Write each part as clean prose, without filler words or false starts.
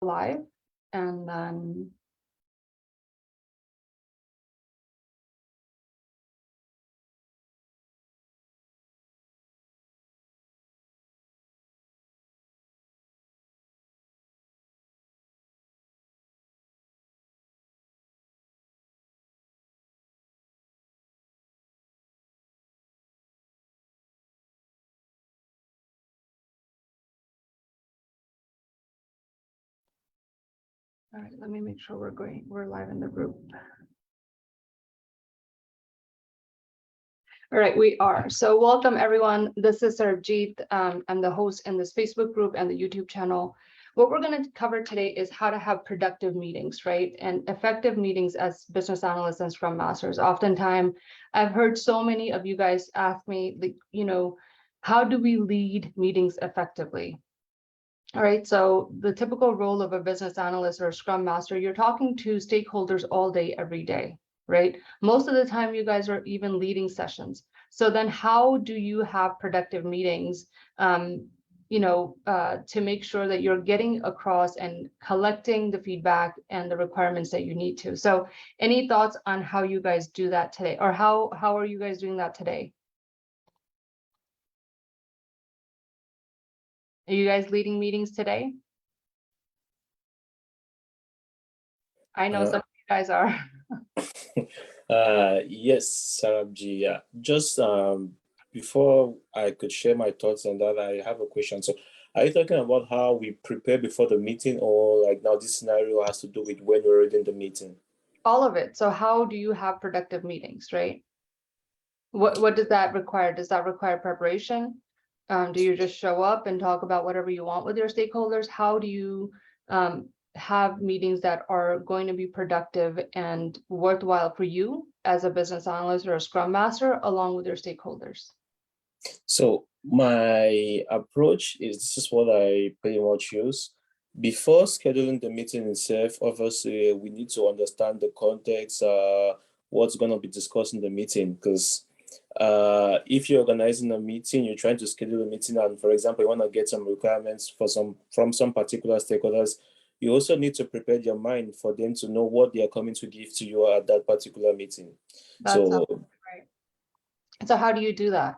live, and then all right, let me make sure we're live in the group. All right, we are. So welcome everyone. This is Sarabjit. I'm the host in this Facebook group and the YouTube channel. What we're going to cover today is how to have productive meetings, right? And effective meetings as business analysts and Scrum Masters. Oftentimes, I've heard so many of you guys ask me, like, how do we lead meetings effectively? All right, so the typical role of a business analyst or a Scrum Master, you're talking to stakeholders all day, every day, right? Most of the time, you guys are even leading sessions. So then how do you have productive meetings, to make sure that you're getting across and collecting the feedback and the requirements that you need to? So any thoughts on how you guys do that today, or how are you guys doing that today? Are you guys leading meetings today? I know some of you guys are. Yes, Sarabji. Yeah. Just before I could share my thoughts on that, I have a question. So, are you talking about how we prepare before the meeting, or like now this scenario has to do with when we're in the meeting? All of it. So how do you have productive meetings, right? What does that require? Does that require preparation? Do you just show up and talk about whatever you want with your stakeholders? How do you have meetings that are going to be productive and worthwhile for you as a business analyst or a Scrum Master, along with your stakeholders? So my approach is, this is what I pretty much use. Before scheduling the meeting itself, obviously we need to understand the context, what's going to be discussed in the meeting, because if you're organizing a meeting, you're trying to schedule a meeting, and for example, you want to get some requirements from some particular stakeholders, you also need to prepare your mind for them to know what they are coming to give to you at that particular meeting. That's right. So how do you do that?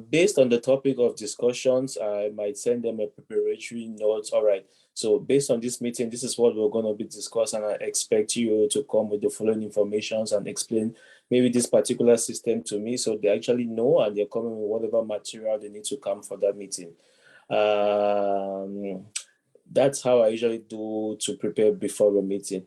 Based on the topic of discussions, I might send them a preparatory note. All right, so based on this meeting, this is what we're going to be discussing, and I expect you to come with the following informations and explain maybe this particular system to me, so they actually know and they're coming with whatever material they need to come for that meeting. That's how I usually do to prepare before a meeting.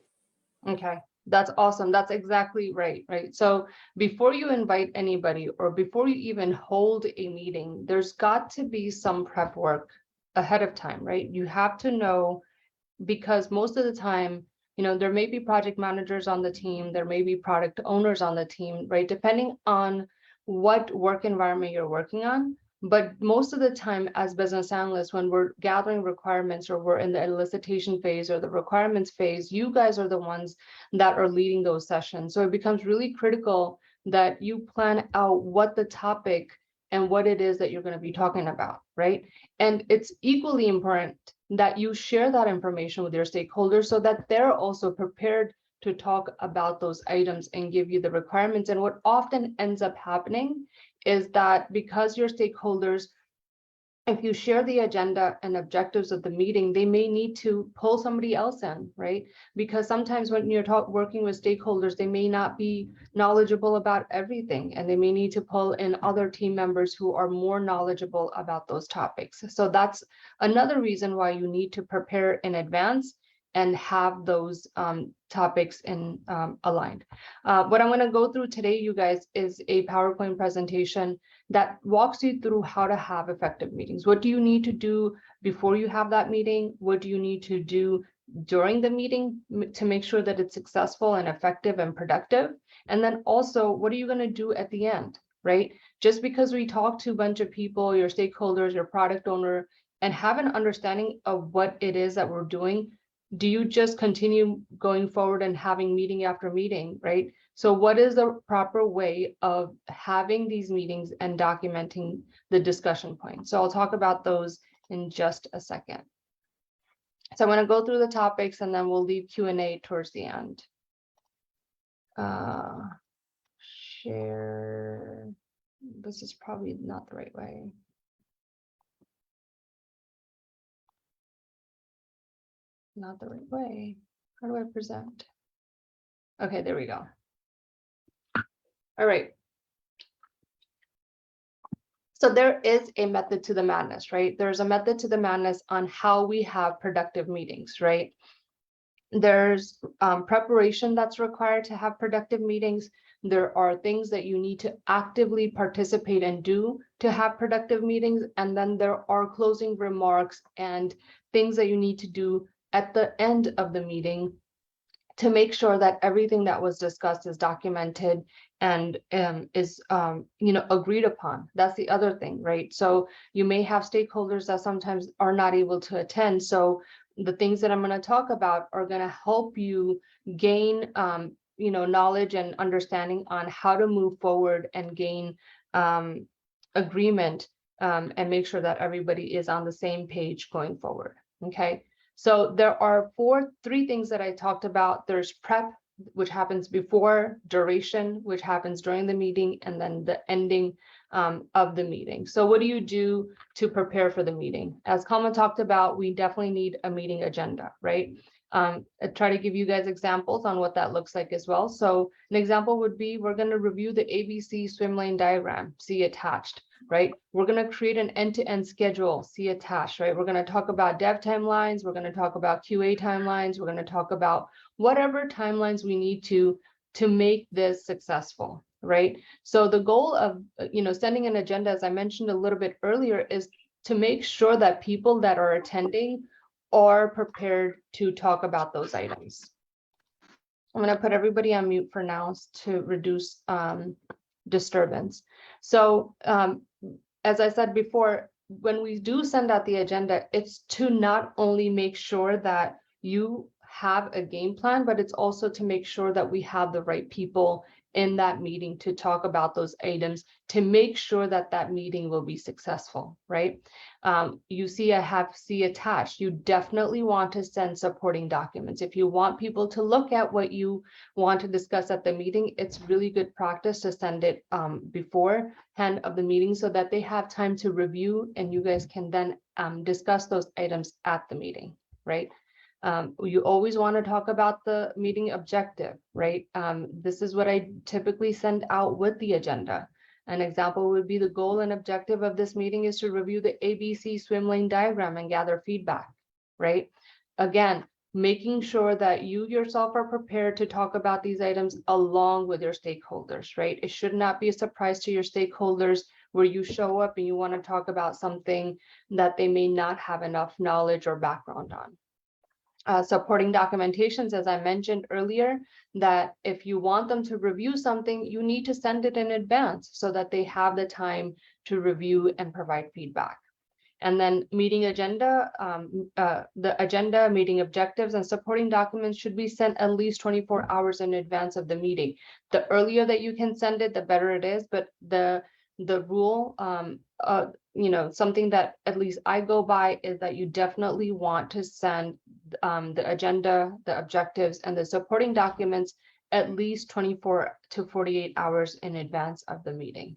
Okay, that's awesome. That's exactly right, right? So before you invite anybody or before you even hold a meeting, there's got to be some prep work ahead of time, right? You have to know, because most of the time, there may be project managers on the team, there may be product owners on the team, right? Depending on what work environment you're working on. But most of the time as business analysts, when we're gathering requirements or we're in the elicitation phase or the requirements phase, you guys are the ones that are leading those sessions. So it becomes really critical that you plan out what the topic and what it is that you're going to be talking about, right? And it's equally important that you share that information with your stakeholders so that they're also prepared to talk about those items and give you the requirements. And what often ends up happening is that because your stakeholders, if you share the agenda and objectives of the meeting, they may need to pull somebody else in, right? Because sometimes when you're working with stakeholders, they may not be knowledgeable about everything, and they may need to pull in other team members who are more knowledgeable about those topics. So that's another reason why you need to prepare in advance and have those topics aligned. What I'm going to go through today, you guys, is a PowerPoint presentation that walks you through how to have effective meetings. What do you need to do before you have that meeting? What do you need to do during the meeting to make sure that it's successful and effective and productive? And then also, what are you going to do at the end, right? Just because we talk to a bunch of people, your stakeholders, your product owner, and have an understanding of what it is that we're doing, do you just continue going forward and having meeting after meeting, right? So what is the proper way of having these meetings and documenting the discussion points? So I'll talk about those in just a second. So I'm going to go through the topics and then we'll leave Q&A towards the end. Share. This is probably not the right way. Not the right way. How do I present? Okay, there we go. All right. So there is a method to the madness, right? There's a method to the madness on how we have productive meetings, right? There's preparation that's required to have productive meetings. There are things that you need to actively participate and do to have productive meetings. And then there are closing remarks and things that you need to do at the end of the meeting to make sure that everything that was discussed is documented and is agreed upon. That's the other thing, right? So you may have stakeholders that sometimes are not able to attend. So the things that I'm going to talk about are going to help you gain knowledge and understanding on how to move forward and gain agreement and make sure that everybody is on the same page going forward. Okay. So there are three things that I talked about. There's prep, which happens before, duration, which happens during the meeting, and then the ending of the meeting. So what do you do to prepare for the meeting? As Kalma talked about, we definitely need a meeting agenda, right? I try to give you guys examples on what that looks like as well. So an example would be, we're going to review the ABC swim lane diagram, see attached. Right? We're going to create an end-to-end schedule, see attached, right? We're going to talk about dev timelines. We're going to talk about QA timelines. We're going to talk about whatever timelines we need to make this successful, right? So the goal of, sending an agenda, as I mentioned a little bit earlier, is to make sure that people that are attending are prepared to talk about those items. I'm going to put everybody on mute for now to reduce disturbance. So as I said before, when we do send out the agenda, it's to not only make sure that you have a game plan, but it's also to make sure that we have the right people in that meeting to talk about those items, to make sure that that meeting will be successful, right? You see, I have C attached. You definitely want to send supporting documents. If you want people to look at what you want to discuss at the meeting, it's really good practice to send it beforehand of the meeting so that they have time to review and you guys can then discuss those items at the meeting, right? You always want to talk about the meeting objective, right? This is what I typically send out with the agenda. An example would be the goal and objective of this meeting is to review the ABC swim lane diagram and gather feedback, right? Again, making sure that you yourself are prepared to talk about these items along with your stakeholders, right? It should not be a surprise to your stakeholders where you show up and you want to talk about something that they may not have enough knowledge or background on. Supporting documentations, as I mentioned earlier, that if you want them to review something, you need to send it in advance so that they have the time to review and provide feedback. And then meeting agenda, the agenda, meeting objectives, and supporting documents should be sent at least 24 hours in advance of the meeting. The earlier that you can send it, the better it is. But the rule, something that at least I go by is that you definitely want to send the agenda, the objectives, and the supporting documents at least 24 to 48 hours in advance of the meeting.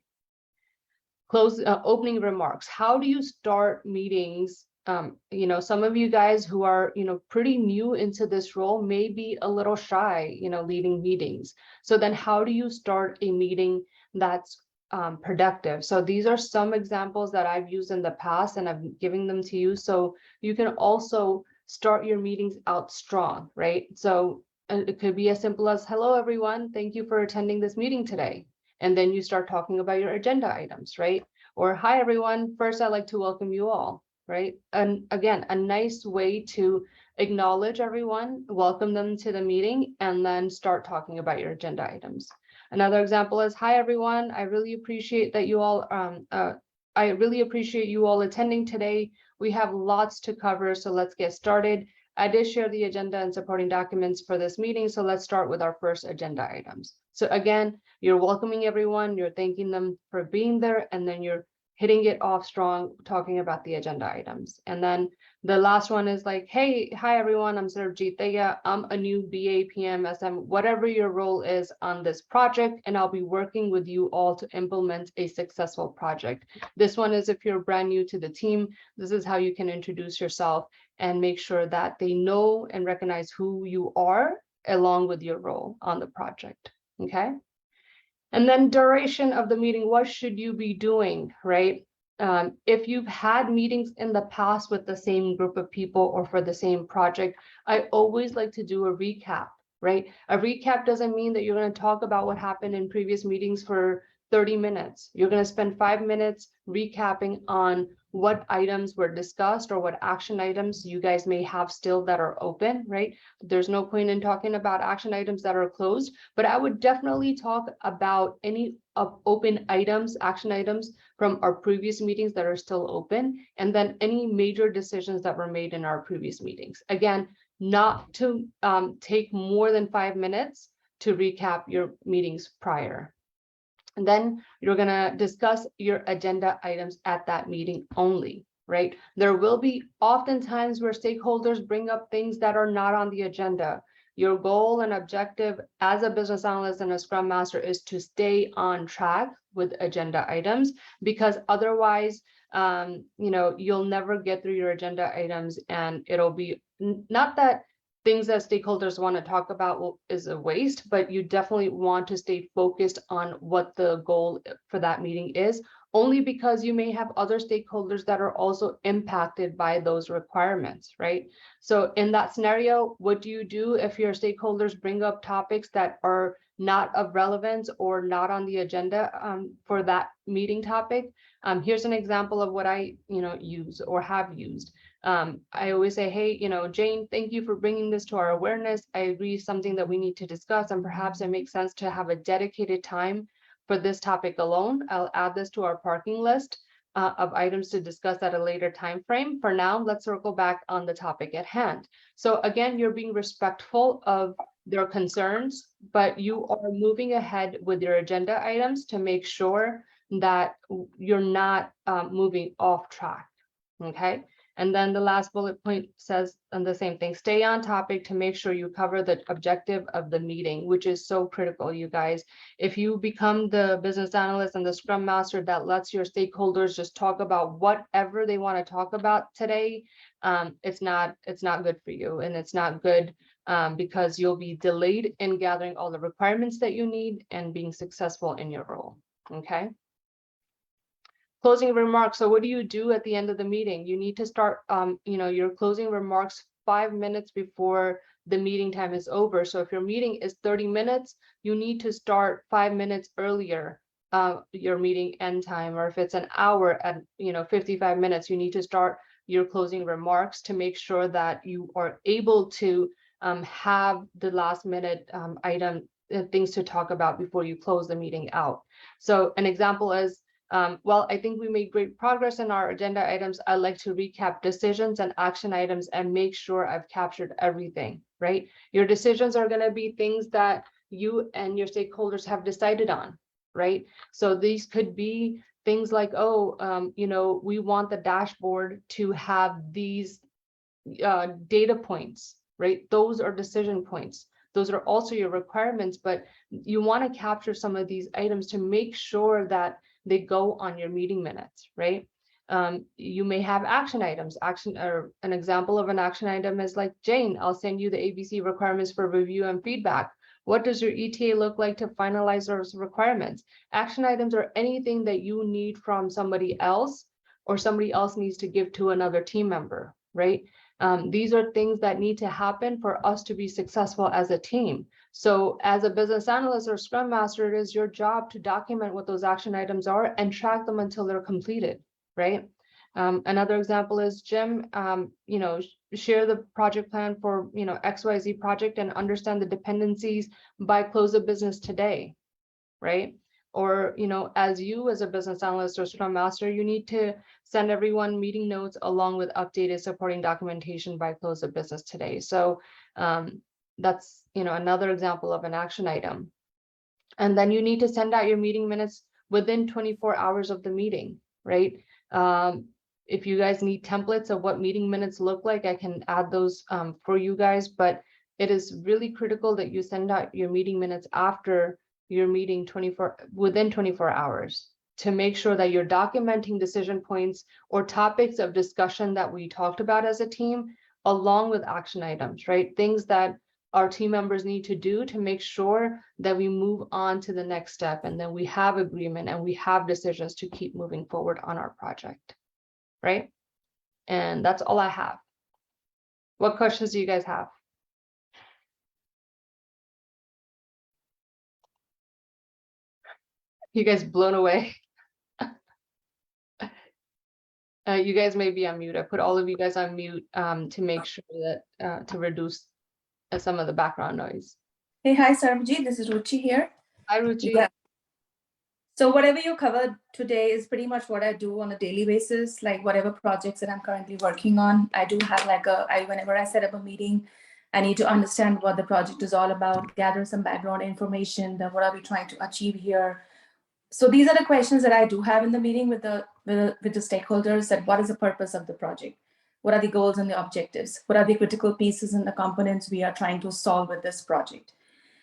Opening remarks. How do you start meetings? Some of you guys who are, pretty new into this role may be a little shy, leading meetings. So then how do you start a meeting that's productive? So these are some examples that I've used in the past and I'm giving them to you. So you can also start your meetings out strong, right? So it could be as simple as, hello, everyone. Thank you for attending this meeting today. And then you start talking about your agenda items, right? Or, hi, everyone. First, I'd like to welcome you all, right? And again, a nice way to acknowledge everyone, welcome them to the meeting, and then start talking about your agenda items. Another example is, hi, everyone. I really appreciate that you all, I really appreciate you all attending today. We have lots to cover, so let's get started. I did share the agenda and supporting documents for this meeting, so let's start with our first agenda items. So again, you're welcoming everyone, you're thanking them for being there, and then you're hitting it off strong, talking about the agenda items. And then the last one is like, hey, hi everyone, I'm Sarabjit Daya. I'm a new BA, PM, SM, whatever your role is on this project, and I'll be working with you all to implement a successful project. This one is if you're brand new to the team, this is how you can introduce yourself and make sure that they know and recognize who you are along with your role on the project, okay? And then duration of the meeting, what should you be doing, right? If you've had meetings in the past with the same group of people or for the same project, I always like to do a recap, right? A recap doesn't mean that you're going to talk about what happened in previous meetings for 30 minutes. You're going to spend 5 minutes recapping on what items were discussed or what action items you guys may have still that are open, right? There's no point in talking about action items that are closed, but I would definitely talk about any open items, action items from our previous meetings that are still open, and then any major decisions that were made in our previous meetings. Again, not to take more than 5 minutes to recap your meetings prior. And then you're going to discuss your agenda items at that meeting only, right? There will be often times where stakeholders bring up things that are not on the agenda. Your goal and objective as a business analyst and a Scrum Master is to stay on track with agenda items, because otherwise, you'll never get through your agenda items, and it'll be not that things that stakeholders want to talk about is a waste, but you definitely want to stay focused on what the goal for that meeting is, only because you may have other stakeholders that are also impacted by those requirements, right? So in that scenario, what do you do if your stakeholders bring up topics that are not of relevance or not on the agenda for that meeting topic? Here's an example of what I use or have used. I always say, hey, Jane, thank you for bringing this to our awareness. I agree, something that we need to discuss, and perhaps it makes sense to have a dedicated time for this topic alone. I'll add this to our parking list of items to discuss at a later time frame. For now, let's circle back on the topic at hand. So again, you're being respectful of their concerns, but you are moving ahead with your agenda items to make sure that you're not moving off track, okay? And then the last bullet point says on the same thing, stay on topic to make sure you cover the objective of the meeting, which is so critical, you guys. If you become the business analyst and the Scrum Master that lets your stakeholders just talk about whatever they want to talk about today, it's not good for you, and it's not good because you'll be delayed in gathering all the requirements that you need and being successful in your role, okay? Closing remarks. So what do you do at the end of the meeting? You need to start, your closing remarks 5 minutes before the meeting time is over. So if your meeting is 30 minutes, you need to start 5 minutes earlier, your meeting end time. Or if it's an hour at 55 minutes, you need to start your closing remarks to make sure that you are able to have the last minute item things to talk about before you close the meeting out. So an example is, well, I think we made great progress in our agenda items. I'd like to recap decisions and action items and make sure I've captured everything, right? Your decisions are going to be things that you and your stakeholders have decided on, right? So these could be things like, we want the dashboard to have these data points, right? Those are decision points. Those are also your requirements, but you want to capture some of these items to make sure that they go on your meeting minutes, right? You may have action items. Or an example of an action item is like, Jane, I'll send you the ABC requirements for review and feedback. What does your ETA look like to finalize those requirements? Action items are anything that you need from somebody else, or somebody else needs to give to another team member, right? These are things that need to happen for us to be successful as a team. So as a business analyst or Scrum Master, it is your job to document what those action items are and track them until they're completed, right? Another example is, Jim, share the project plan for, XYZ project and understand the dependencies by close of business today, right? Or, as a business analyst or Scrum Master, you need to send everyone meeting notes along with updated supporting documentation by close of business today. So that's, another example of an action item. And then you need to send out your meeting minutes within 24 hours of the meeting, right? If you guys need templates of what meeting minutes look like, I can add those for you guys, but it is really critical that you send out your meeting minutes after your meeting within 24 hours to make sure that you're documenting decision points or topics of discussion that we talked about as a team, along with action items, right? Things that our team members need to do to make sure that we move on to the next step, and then we have agreement and we have decisions to keep moving forward on our project, right? And that's all I have. What questions do you guys have? You guys blown away? You guys may be on mute. I put all of you guys on mute to make sure that to reduce some of the background noise. Hey, hi, Sarabjit. This is Ruchi here. Hi, Ruchi. Yeah. So whatever you covered today is pretty much what I do on a daily basis. Like whatever projects that I'm currently working on, I do have like whenever I set up a meeting, I need to understand what the project is all about, gather some background information, then what are we trying to achieve here. So these are the questions that I do have in the meeting with the stakeholders, that what is the purpose of the project? What are the goals and the objectives? What are the critical pieces and the components we are trying to solve with this project?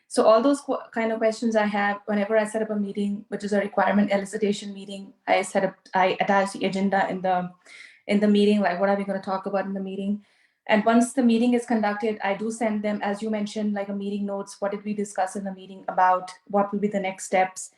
So all those kind of questions I have whenever I set up a meeting, which is a requirement elicitation meeting, I attach the agenda in the meeting, like what are we going to talk about in the meeting? And once the meeting is conducted, I do send them, as you mentioned, like a meeting notes. What did we discuss in the meeting about? What will be the next steps?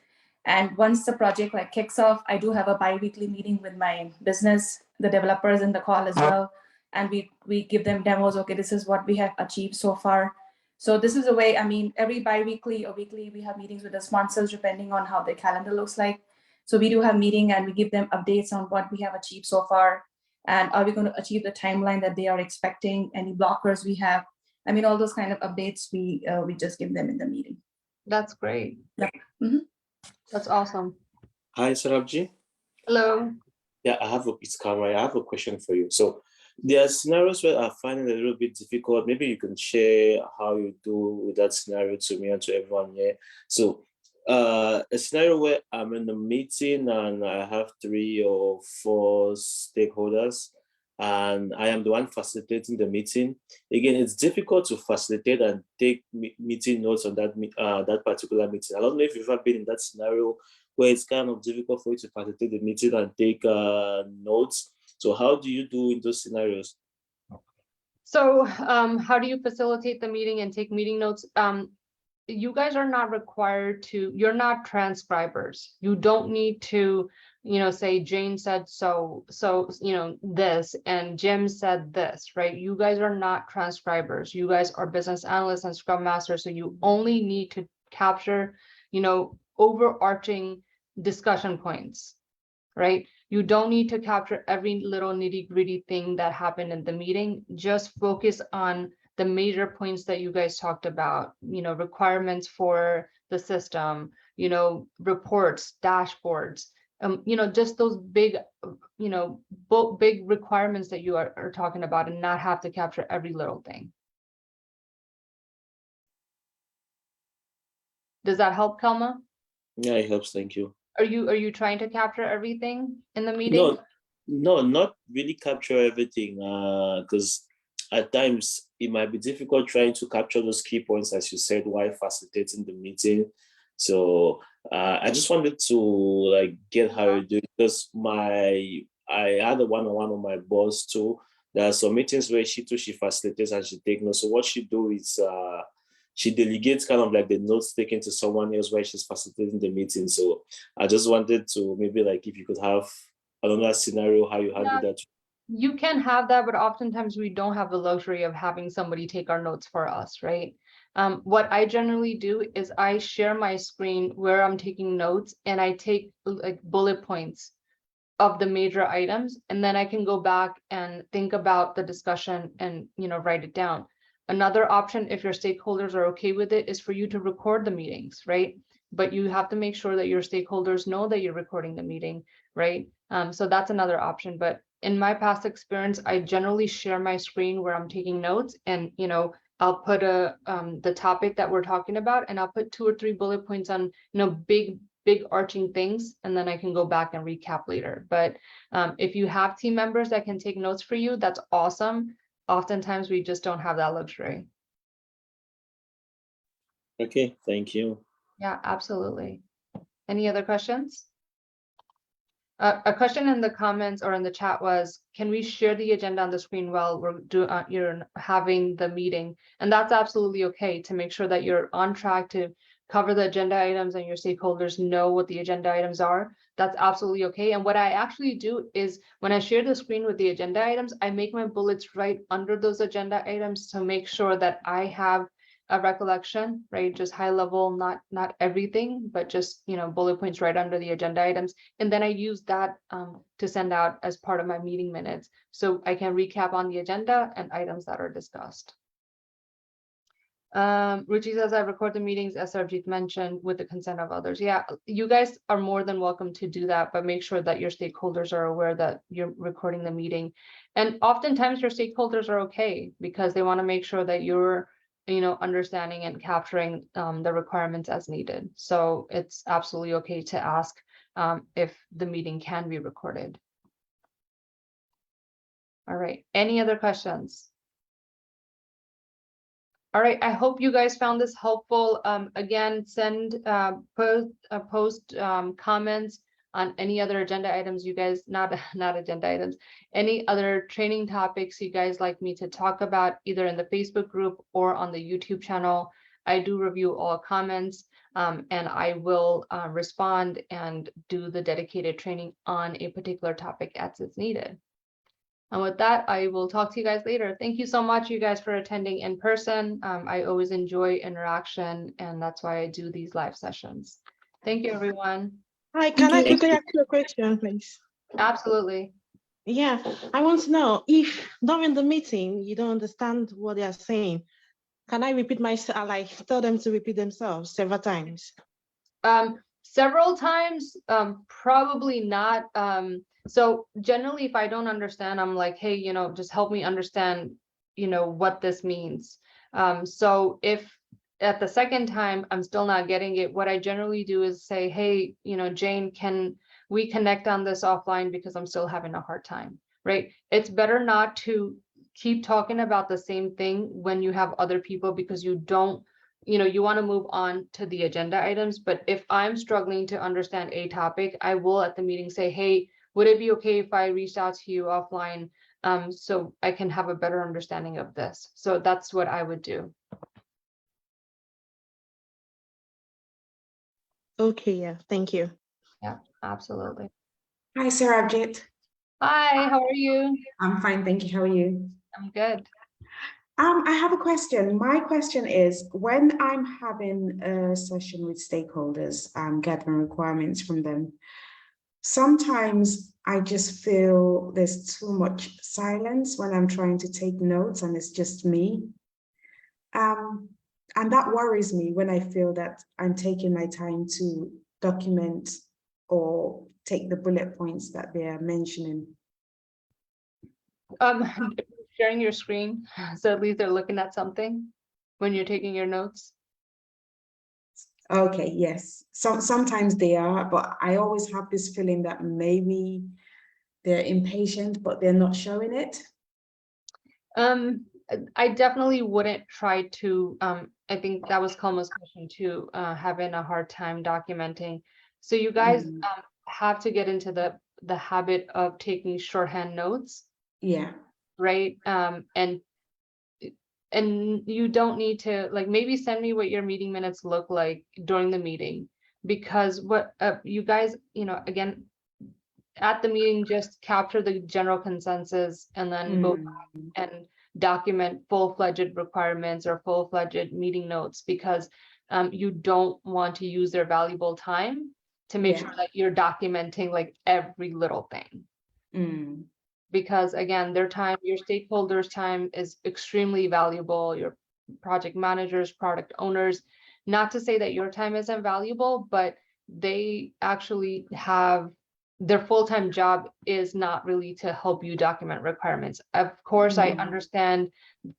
And once the project like kicks off, I do have a bi-weekly meeting with my business, the developers in the call as well. And we give them demos. Okay, this is what we have achieved so far. So this is a way, I mean, every bi-weekly or weekly, we have meetings with the sponsors depending on how their calendar looks like. So we do have meeting and we give them updates on what we have achieved so far. And are we going to achieve the timeline that they are expecting? Any blockers we have? I mean, all those kind of updates we just give them in the meeting. That's great. Yeah. Mm-hmm. That's awesome. Hi, Sarabji. Hello. Yeah, it's Kamra. I have a question for you. So there are scenarios where I find it a little bit difficult. Maybe you can share how you do with that scenario to me and to everyone here. So a scenario where I'm in a meeting and I have 3 or 4 stakeholders and I am the one facilitating the meeting. Again, it's difficult to facilitate and take meeting notes on that particular meeting. I don't know if you've ever been in that scenario where it's kind of difficult for you to facilitate the meeting and take notes. So how do you do in those scenarios? So how do you facilitate the meeting and take meeting notes? You guys are not required to, you're not transcribers. You don't need to, say Jane said so, this, and Jim said this, right? You guys are not transcribers. You guys are business analysts and Scrum Masters. So you only need to capture, overarching discussion points, right? You don't need to capture every little nitty-gritty thing that happened in the meeting. Just focus on the major points that you guys talked about, requirements for the system, reports, dashboards, just those big, big requirements that you are talking about, and not have to capture every little thing. Does that help, Kelma? Yeah, it helps. Thank you. Are you trying to capture everything in the meeting? No, not really capture everything, because at times it might be difficult trying to capture those key points, as you said, while facilitating the meeting. So I just wanted to get how you do it, because I had a one-on-one with my boss too. There are some meetings where she facilitates and she takes notes. So what she do is she delegates kind of like the notes taken to someone else while she's facilitating the meeting. So I just wanted to maybe if you could have another scenario, how you handle that. You can have that, but oftentimes we don't have the luxury of having somebody take our notes for us, right? What I generally do is I share my screen where I'm taking notes, and I take bullet points of the major items, and then I can go back and think about the discussion and write it down. Another option, if your stakeholders are okay with it, is for you to record the meetings, right? But you have to make sure that your stakeholders know that you're recording the meeting, right? So that's another option. But in my past experience, I generally share my screen where I'm taking notes, and I'll put the topic that we're talking about, and I'll put 2 or 3 bullet points on big big arching things, and then I can go back and recap later. But if you have team members that can take notes for you, that's awesome. Oftentimes we just don't have that luxury. Okay, thank you. Yeah, absolutely. Any other questions? A question in the comments or in the chat was, can we share the agenda on the screen while you're having the meeting? And that's absolutely okay, to make sure that you're on track to cover the agenda items and your stakeholders know what the agenda items are. That's absolutely okay. And what I actually do is when I share the screen with the agenda items, I make my bullets right under those agenda items to make sure that I have a recollection, right? Just high level, not everything, but just, bullet points right under the agenda items. And then I use that to send out as part of my meeting minutes. So I can recap on the agenda and items that are discussed. Ruchi says I record the meetings, as Sarjeet mentioned, with the consent of others. Yeah, you guys are more than welcome to do that, but make sure that your stakeholders are aware that you're recording the meeting. And oftentimes your stakeholders are okay because they want to make sure that you're understanding and capturing the requirements as needed. So it's absolutely okay to ask if the meeting can be recorded. All right, any other questions? All right, I hope you guys found this helpful. Again, send post comments on any other agenda items you guys, not agenda items, any other training topics you guys like me to talk about, either in the Facebook group or on the YouTube channel. I do review all comments and I will respond and do the dedicated training on a particular topic as it's needed. And with that, I will talk to you guys later. Thank you so much, you guys, for attending in person. I always enjoy interaction, and that's why I do these live sessions. Thank you, everyone. Hi, can I quickly ask you a question, please? Absolutely. Yeah, I want to know if during the meeting you don't understand what they are saying, can I repeat myself, like tell them to repeat themselves several times? Several times, probably not. So generally, if I don't understand, I'm like, hey, just help me understand, what this means. So if at the second time I'm still not getting it, what I generally do is say, hey, Jane, can we connect on this offline because I'm still having a hard time, right? It's better not to keep talking about the same thing when you have other people, because you don't, you want to move on to the agenda items. But if I'm struggling to understand a topic, I will at the meeting say, hey, would it be okay if I reached out to you offline so I can have a better understanding of this? So that's what I would do. Okay, yeah, thank you. Yeah, absolutely. Hi, Sarabjit. Hi, how are you? I'm fine, thank you. How are you? I'm good. I have a question. My question is, when I'm having a session with stakeholders, gathering requirements from them, sometimes I just feel there's too much silence when I'm trying to take notes and it's just me. And that worries me when I feel that I'm taking my time to document or take the bullet points that they are mentioning. Sharing your screen, so at least they're looking at something when you're taking your notes. Okay, yes. Sometimes they are, but I always have this feeling that maybe they're impatient, but they're not showing it. I definitely wouldn't try to, I think that was Kalma's question too, having a hard time documenting. So you guys have to get into the habit of taking shorthand notes. Yeah. Right. And you don't need to, like, maybe send me what your meeting minutes look like during the meeting, because what you guys, again, at the meeting, just capture the general consensus and then go back and document full-fledged requirements or full-fledged meeting notes, because you don't want to use their valuable time to make sure that you're documenting like every little thing. Because again, their time, your stakeholders' time is extremely valuable, your project managers, product owners, not to say that your time isn't valuable, but they actually have, their full-time job is not really to help you document requirements. Of course, I understand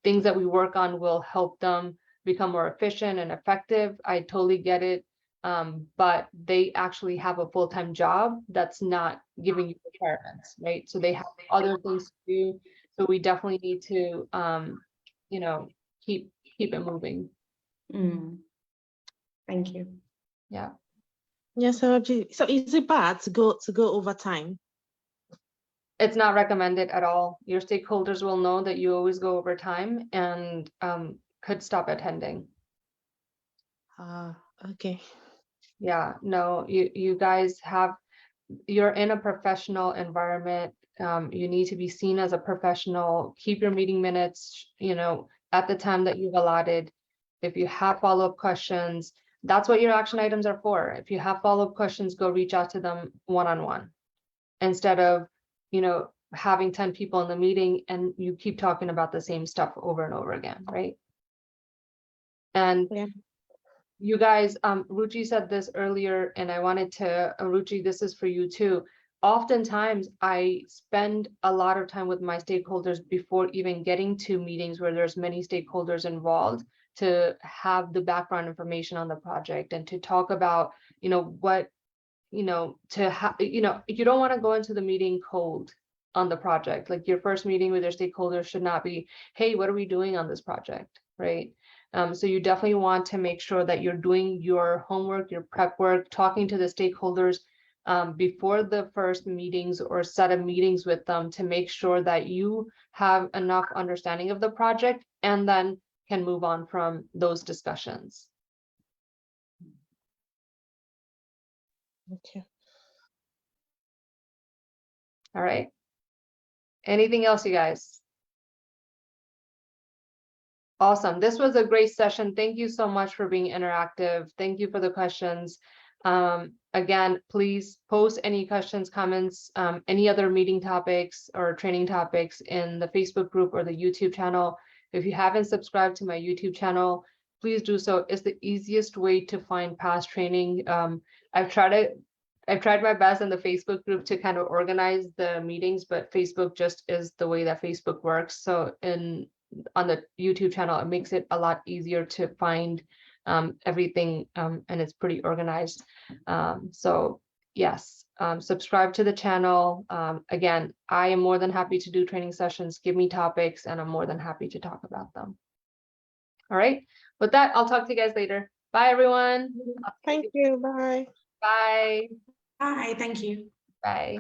things that we work on will help them become more efficient and effective. I totally get it. but they actually have a full-time job that's not giving you requirements, right? So they have other things to do. So we definitely need to, you know, keep it moving. Mm. Thank you. Yeah. Yes, so is it bad to go overtime? It's not recommended at all. Your stakeholders will know that you always go over time and could stop attending. Okay. Yeah, no, you guys you're in a professional environment. You need to be seen as a professional. Keep your meeting minutes, at the time that you've allotted. If you have follow-up questions, that's what your action items are for. If you have follow-up questions, go reach out to them one-on-one instead of, having 10 people in the meeting and you keep talking about the same stuff over and over again, right? And Yeah. you guys, Ruchi said this earlier, and I wanted to, Ruchi, this is for you too. Oftentimes, I spend a lot of time with my stakeholders before even getting to meetings where there's many stakeholders involved to have the background information on the project and to talk about, what, you don't want to go into the meeting cold on the project. Like your first meeting with your stakeholders should not be, hey, what are we doing on this project, right? So you definitely want to make sure that you're doing your homework, your prep work, talking to the stakeholders before the first meetings or set of meetings with them to make sure that you have enough understanding of the project and then can move on from those discussions. Okay. All right. Anything else, you guys? Awesome. This was a great session. Thank you so much for being interactive. Thank you for the questions. Again, please post any questions, comments, any other meeting topics or training topics in the Facebook group or the YouTube channel. If you haven't subscribed to my YouTube channel, please do so. It's the easiest way to find past training. I've tried my best in the Facebook group to kind of organize the meetings, but Facebook just is the way that Facebook works. So on the YouTube channel, it makes it a lot easier to find everything, and it's pretty organized. So yes, subscribe to the channel. Again, I am more than happy to do training sessions. Give me topics and I'm more than happy to talk about them. All right, with that, I'll talk to you guys later. Bye, everyone. Thank you. Bye. Bye. Bye. Thank you. Bye.